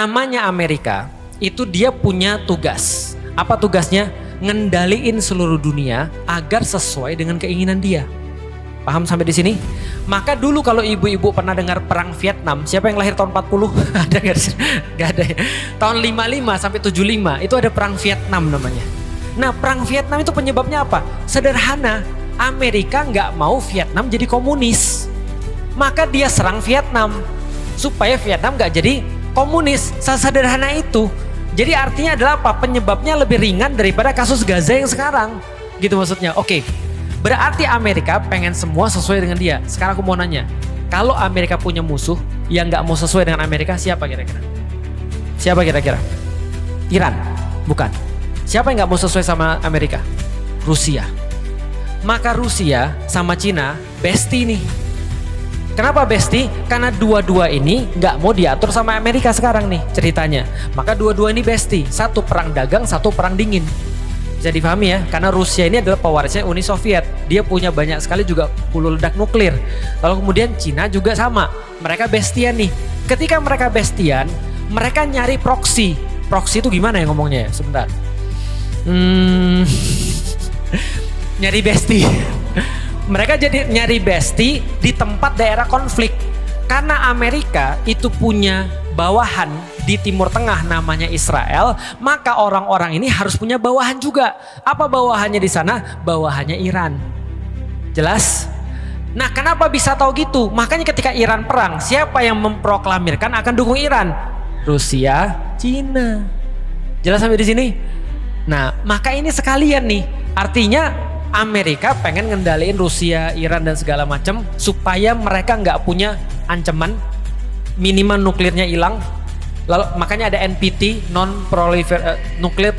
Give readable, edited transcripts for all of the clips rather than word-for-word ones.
Namanya Amerika, itu dia punya tugas. Apa tugasnya? Ngendaliin seluruh dunia agar sesuai dengan keinginan dia. Paham sampai di sini? Maka dulu kalau ibu-ibu pernah dengar perang Vietnam, siapa yang lahir tahun 40? Ada nggak? Nggak ada ya. Tahun 55 sampai 75 itu ada perang Vietnam namanya. Nah, perang Vietnam itu penyebabnya apa? Sederhana, Amerika nggak mau Vietnam jadi komunis. Maka dia serang Vietnam supaya Vietnam nggak jadi komunis. Sesederhana itu. Jadi artinya adalah apa? Penyebabnya lebih ringan daripada kasus Gaza yang sekarang. Gitu maksudnya. Oke. Berarti Amerika pengen semua sesuai dengan dia. Sekarang aku mau nanya, kalau Amerika punya musuh yang nggak mau sesuai dengan Amerika, siapa kira-kira? Siapa kira-kira? Iran? Bukan. Siapa yang nggak mau sesuai sama Amerika? Rusia. Maka Rusia sama Cina bestie nih. Kenapa bestie? Karena dua-dua ini nggak mau diatur sama Amerika sekarang nih ceritanya. Maka dua-dua ini bestie. Satu perang dagang, satu perang dingin. Bisa difahami ya, karena Rusia ini adalah pewarisnya Uni Soviet. Dia punya banyak sekali juga hulu ledak nuklir. Lalu kemudian Cina juga sama. Mereka bestian nih. Ketika mereka bestian, mereka nyari proksi. Proksi itu gimana ya ngomongnya ya? Sebentar. Nyari bestie. Mereka jadi nyari bestie di tempat daerah konflik. Karena Amerika itu punya bawahan di Timur Tengah namanya Israel, maka orang-orang ini harus punya bawahan juga. Apa bawahannya di sana? Bawahannya Iran. Jelas? Nah, kenapa bisa tahu gitu? Makanya ketika Iran perang, siapa yang memproklamirkan akan dukung Iran? Rusia, Cina. Jelas sampai di sini? Nah, maka ini sekalian nih. Artinya Amerika pengen ngendaliin Rusia, Iran dan segala macam supaya mereka nggak punya ancaman, minimal nuklirnya hilang. Lalu makanya ada NPT, Nuclear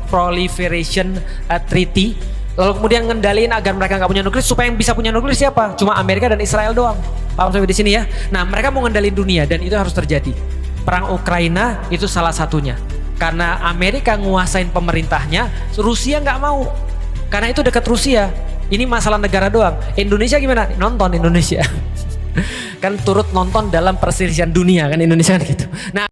Proliferation Treaty. Lalu kemudian ngendaliin agar mereka nggak punya nuklir. Supaya yang bisa punya nuklir siapa? Cuma Amerika dan Israel doang. Paham sampai di sini ya? Nah, mereka mau ngendaliin dunia dan itu harus terjadi. Perang Ukraina itu salah satunya. Karena Amerika nguasain pemerintahnya, Rusia nggak mau. Karena itu dekat Rusia. Ini masalah negara doang. Indonesia gimana? Nonton Indonesia. Kan turut nonton dalam perselisihan dunia kan Indonesia kan gitu. Nah,